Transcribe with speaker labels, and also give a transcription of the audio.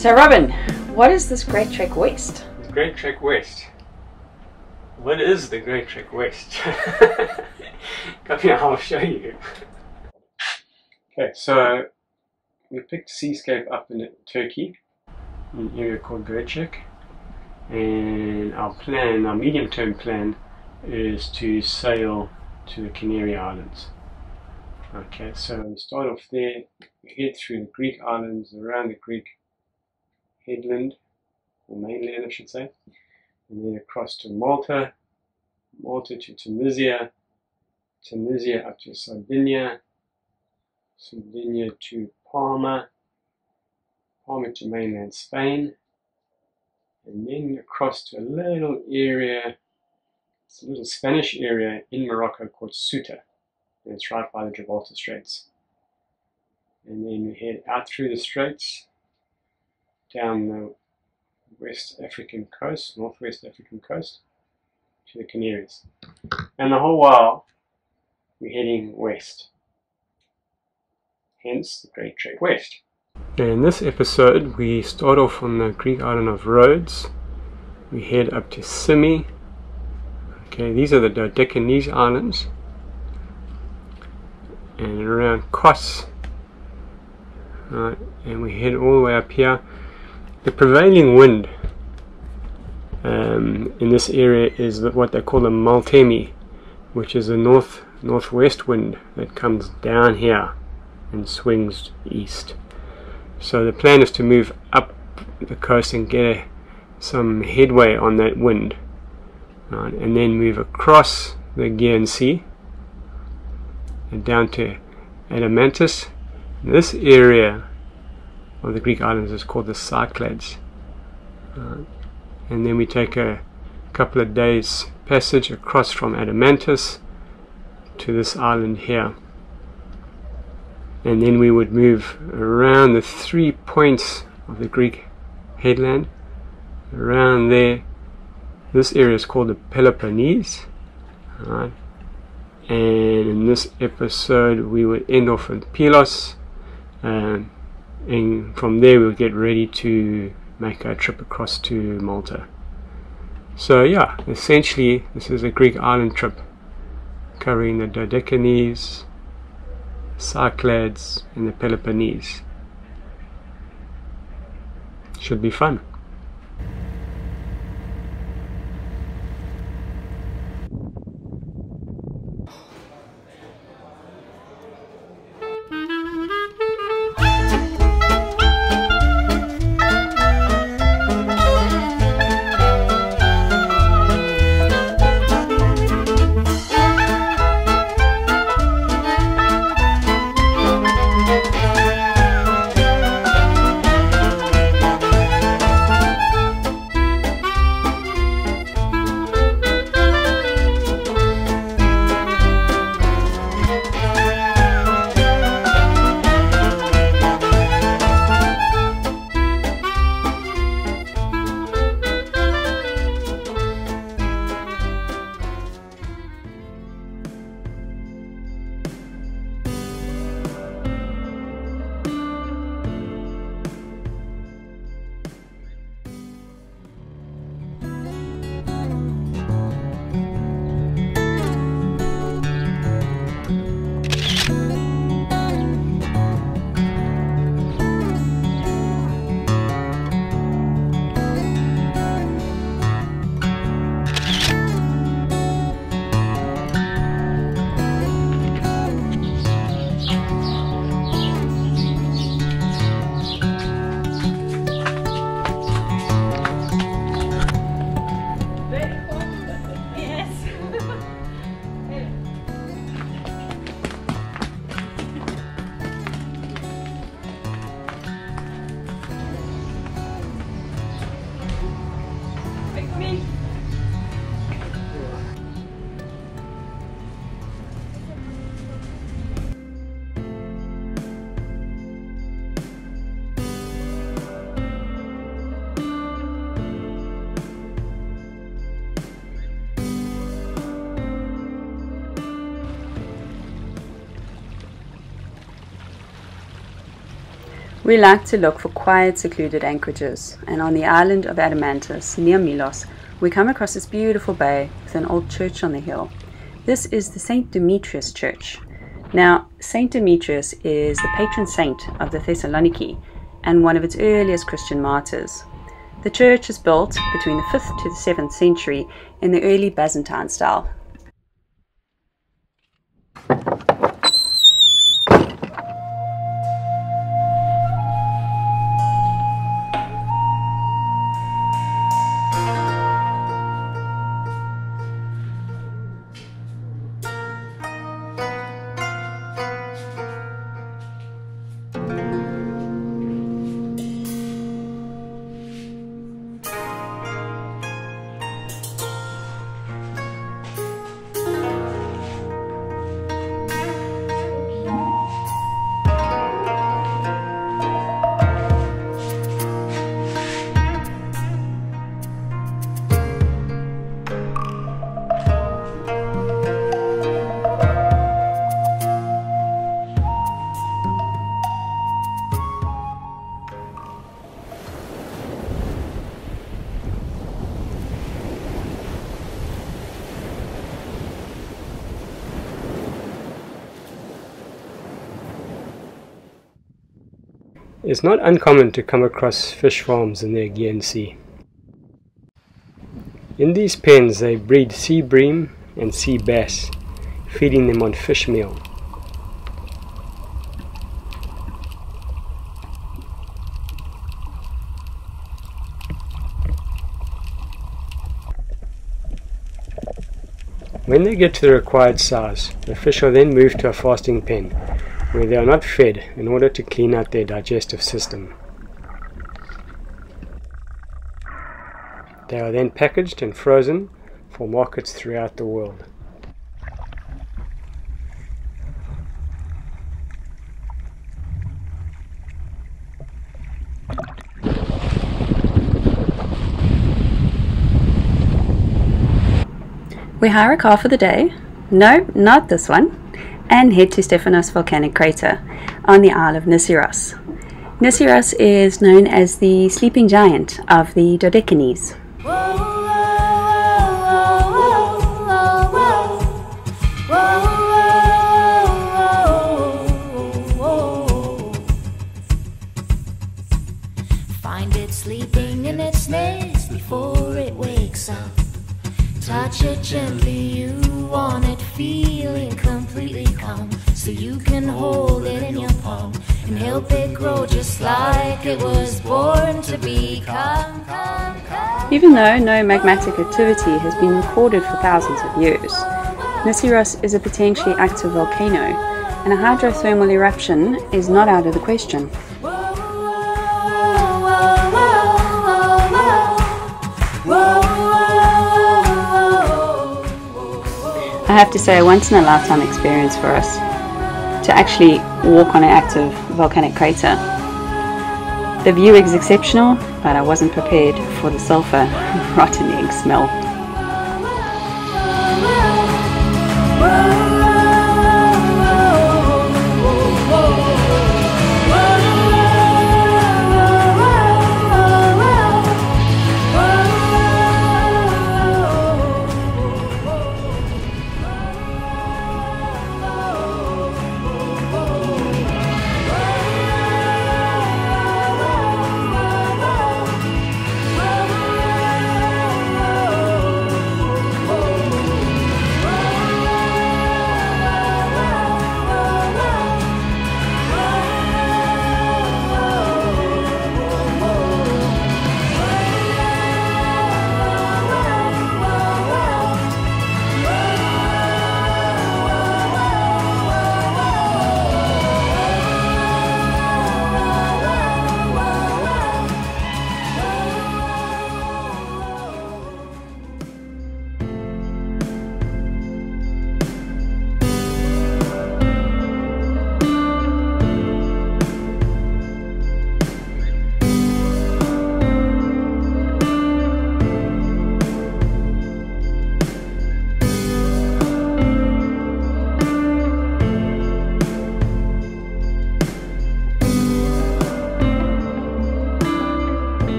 Speaker 1: So Robin, what is this Great Trek West?
Speaker 2: The Great Trek West. What is the Great Trek West? Come here, I'll show you. Okay, so we picked Seascape up in Turkey, in an area called Great Trek, and our medium-term plan, is to sail to the Canary Islands. Okay, so we start off there, we head through the Greek islands, around the Greek headland, or mainland I should say, and then across to Malta, Malta to Tunisia, Tunisia up to Sardinia, Sardinia to Palma, Palma to mainland Spain, and then across to a little area, it's a little Spanish area in Morocco called Ceuta, and it's right by the Gibraltar Straits. And then we head out through the straits, down the West African coast, Northwest African coast, to the Canaries. And the whole while, we're heading west. Hence, the Great Trek West. In this episode, we start off on the Greek island of Rhodes. We head up to Simi. Okay, these are the Dodecanese Islands. And around Kos. Right, and we head all the way up here. The prevailing wind in this area is what they call the Maltemi, which is a northwest wind that comes down here and swings east. So the plan is to move up the coast and get some headway on that wind, right, and then move across the Aegean Sea and down to Adamantus. This area of the Greek islands is called the Cyclades, and then we take a couple of days passage across from Adamantus to this island here, and then we would move around the 3 points of the Greek headland, around there. This area is called the Peloponnese, right? And in this episode we would end off in Pylos, and from there we'll get ready to make our trip across to Malta. So yeah, essentially this is a Greek island trip covering the Dodecanese, Cyclades and the Peloponnese. Should be fun.
Speaker 1: We like to look for quiet, secluded anchorages, and on the island of Adamantus, near Milos, we come across this beautiful bay with an old church on the hill. This is the St. Demetrius Church. Now, St. Demetrius is the patron saint of the Thessaloniki and one of its earliest Christian martyrs. The church is built between the 5th to the 7th century in the early Byzantine style.
Speaker 2: It's not uncommon to come across fish farms in the Aegean Sea. In these pens they breed sea bream and sea bass, feeding them on fish meal. When they get to the required size, the fish are then moved to a fasting pen, where they are not fed in order to clean out their digestive system. They are then packaged and frozen for markets throughout the world.
Speaker 1: We hire a car for the day, no, not this one, and head to Stephanos volcanic crater on the Isle of Nissyros. Nissyros is known as the sleeping giant of the Dodecanese.
Speaker 3: Find it sleeping in its nest before it wakes up. Touch it gently, you want it feeling completely calm, so you can hold it in your palm and help it grow just like it was born to be. Come.
Speaker 1: Even though no magmatic activity has been recorded for thousands of years, Nissyros is a potentially active volcano, and a hydrothermal eruption is not out of the question. I have to say, a once-in-a-lifetime experience for us to actually walk on an active volcanic crater. The view is exceptional, but I wasn't prepared for the sulfur rotten egg smell.